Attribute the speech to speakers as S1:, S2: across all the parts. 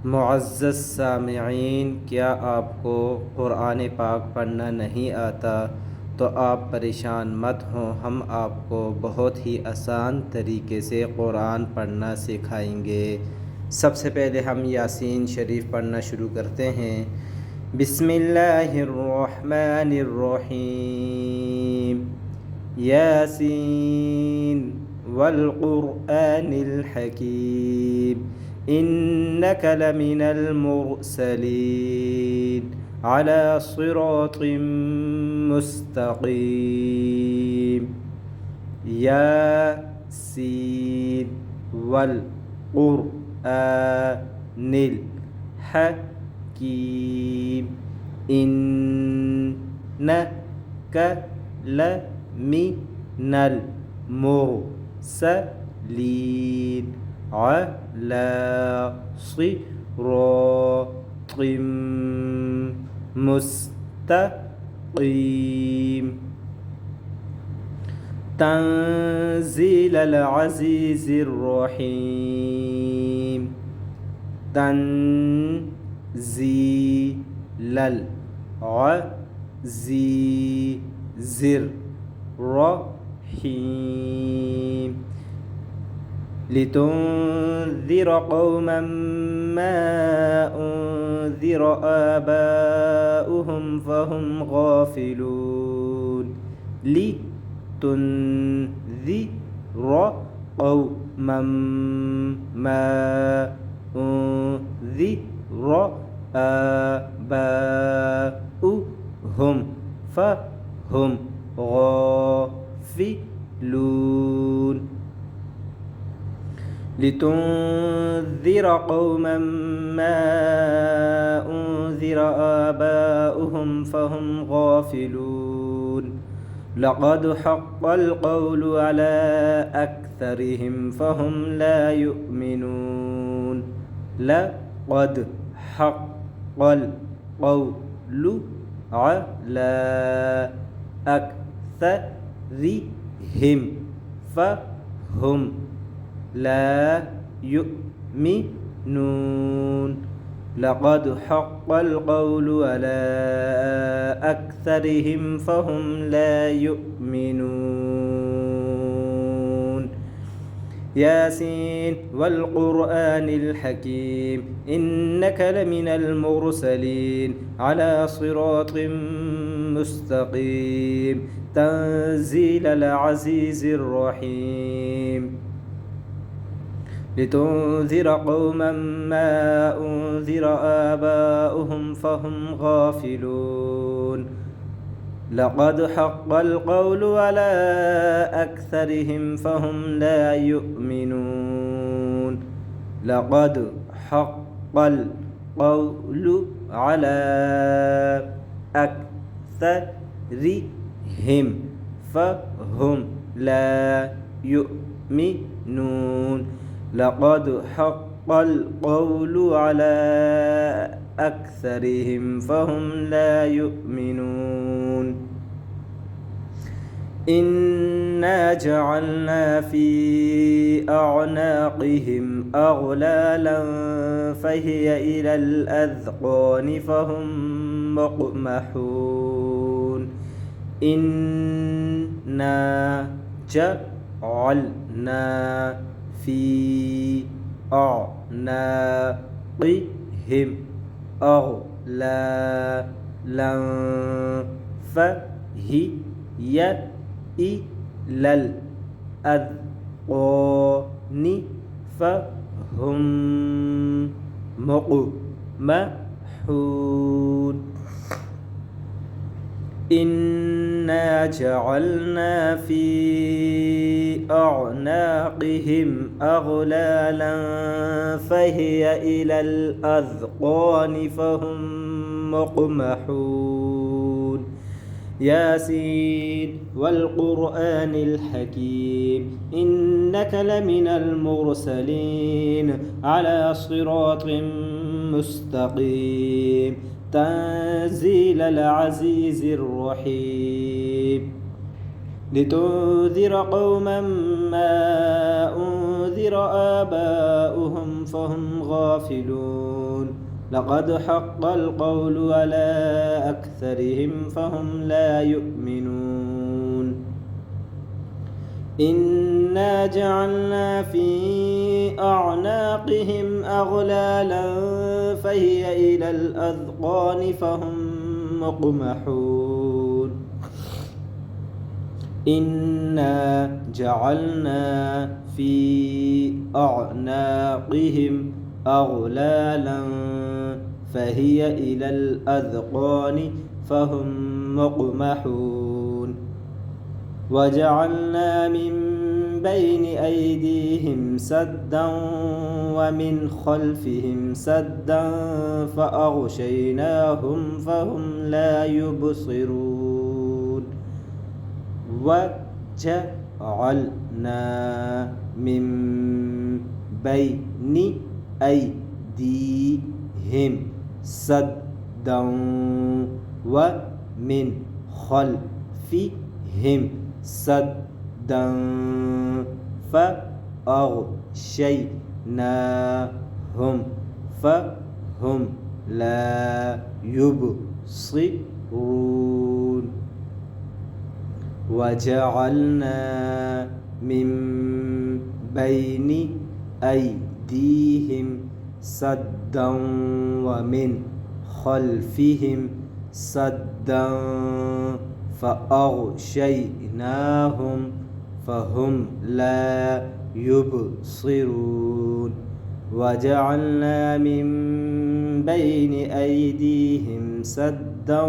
S1: मुअज़्ज़ज़ सामिईन, क्या आपको क़ुरान पाक पढ़ना नहीं आता? तो आप परेशान मत हों, हम आपको बहुत ही आसान तरीके से क़ुरान पढ़ना सिखाएंगे। सबसे पहले हम यासीन शरीफ पढ़ना शुरू करते हैं। बिस्मिल्लाहिर्रहमानिर्रहीम। यासीन वल क़ुरआनिल हकीम, इन्नक लमिनल मुरसलीन अला सिरातिम मुस्तक़ीम। यासीन वल क़ुरआनिल हकीम, इन्नक लमिनल मुरसलीन अला सिरातिम मुस्तक़ीम। तंज़ीलल अज़ीज़िर रहीम, तंज़ीलल अज़ीज़िर रहीम। लितुन्ज़िर क़ौमन मा उन्ज़िर आबाउहुम फ़हुम गाफ़िलून। लितुन्ज़िर क़ौमन मा उन्ज़िर आबाउहुम फ़हुम गाफ़िलून। लितुन्ज़िर क़ौमन मा उन्ज़िर आबाउहुम फ़हुम गाफ़िलून। लक़द हक़्क़ल क़ौलु अला अक्सरिहिम फ़हुम ला युमिनून। लक़द हक़्क़ल क़ौलु अला अक्सरिहिम फ़हुम ला युमिनून। लक़द हक़्क़ल क़ौलु अला अक्सरिहिम फ़हुम ला युमिनून। यासीन वल क़ुरआनिल हकीम, इन्नक लमिनल मुरसलीन अला सिरातिम मुस्तक़ीम। तंज़ीलल अज़ीज़िर रहीम। लितुन्ज़िर क़ौमन मा उन्ज़िर आबाउहुम फ़हुम गाफ़िलून। लक़द हक़्क़ल क़ौलु अला अक्सरिहिम फ़हुम ला युमिनून। लक़द हक़्क़ल क़ौलु अला अक्सरिहिम फ़हुम ला युमिनून। लक़द हक़्क़ल क़ौलु अला अक्सरिहिम फ़हुम ला युमिनून। इन्ना जअलना फ़ी अअनाक़िहिम अग़लालन फ़हिय इलल अज़क़ानि फ़हुम मुक़महून। इन्ना जअलना फ़ी अअनाक़िहिम अग़लालन फ़हिय इलल अज़क़ानि फ़हुम मुक़महून। इन्ना जअलना फ़ी अअनाक़िहिम अग़लालन फ़हिय इलल अज़क़ानि फ़हुम मुक़महून। यासीन वल क़ुरआनिल हकीम, इन्नक लमिनल मुरसलीन अला सिरातिम मुस्तक़ीम। तंज़ीलल अज़ीज़िर रहीम। لتنذر قوما ما أنذر آباؤهم فهم غافلون لقد حق القول على أكثرهم فهم لا يؤمنون إنا جعلنا في أعناقهم أغلالا فهي إلى الأذقان فهم مقمحون إنا جعلنا في أعناقهم أغلالا فهي إلى الأذقان فهم مقمحون وجعلنا من بين أيديهم سدا ومن خلفهم سدا فأغشيناهم فهم لا يبصرون وجعلنا من بين أيديهم سدا ومن خلفهم سدا فأغشيناهم فهم لا يبصرون وجعلنا من بين أيديهم سدا ومن خلفهم سدا فأغشيناهم فهم لا يبصرون وجعلنا من بين أيديهم سدا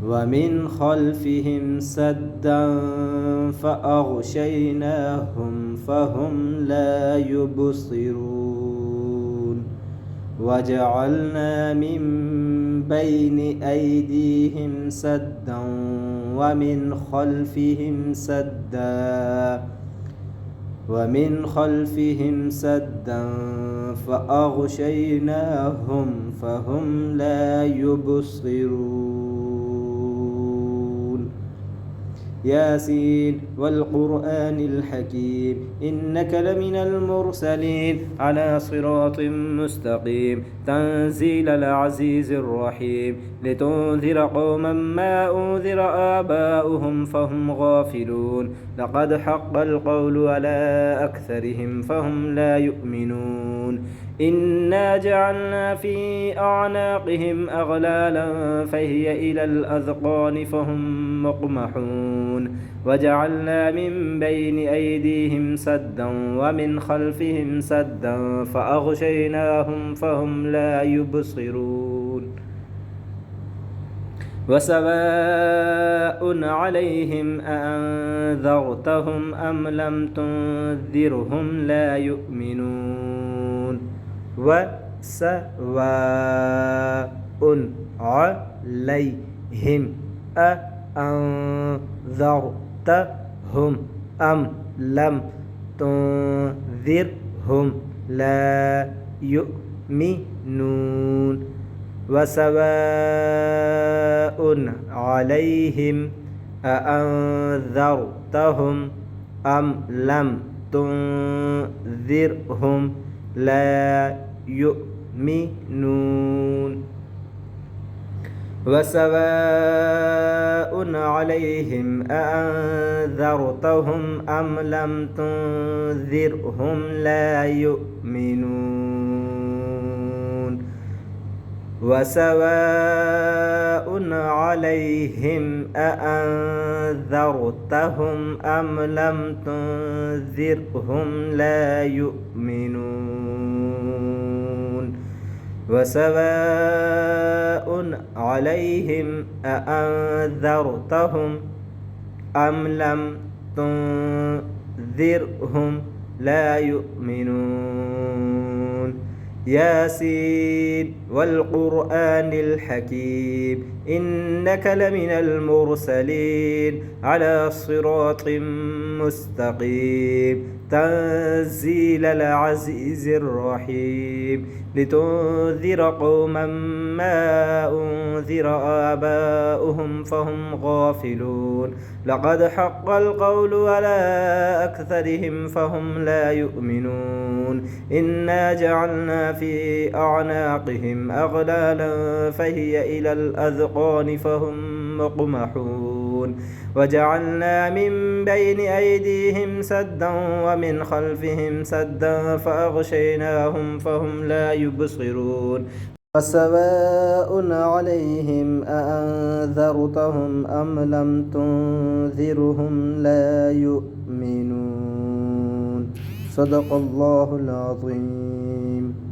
S1: ومن خلفهم سدا فأغشيناهم فهم لا يبصرون وجعلنا من بين أيديهم سدا ومن خلفهم سدا فأغشيناهم فهم لا يبصرون ياسين والقرآن الحكيم إنك لمن المرسلين على صراط مستقيم تنزيل العزيز الرحيم لتنذر قوما ما أنذر آباؤهم فهم غافلون لقد حق القول على أكثرهم فهم لا يؤمنون إنا جعلنا في أعناقهم أغلالا فهي إلى الأذقان فهم مقمحون وجعلنا من بين أيديهم سدا ومن خلفهم سدا فأغشيناهم فهم لا يبصرون وسواء عليهم أأنذرتهم أم لم تنذرهم لا يؤمنون وسواء عليهم أأنذرتهم أم لم تنذرهم لا يؤمنون وسواء عليهم أأنذرتهم أم لم تنذرهم لا يؤمنون وسواء عليهم أأنذرتهم أم لم تنذرهم لا يؤمنون وسواء عليهم أأنذرتهم أم لم تنذرهم لا يؤمنون وسواء عليهم أأنذرتهم أم لم تنذرهم لا يؤمنون ياسين والقرآن الحكيم إنك لمن المرسلين على صراط مستقيم تنزيل العزيز الرحيم لتنذر قوما ما أنذر آباؤهم فهم غافلون لقد حق القول على أكثرهم فهم لا يؤمنون إنا جعلنا في أعناقهم أغلالا فهي إلى الأذقان فهم مقمحون وجعلنا من بين أيديهم سدا ومن خلفهم سدا فأغشيناهم فهم لا يبصرون وسواء عليهم أأنذرتهم أم لم تنذرهم لا يؤمنون صدق الله العظيم.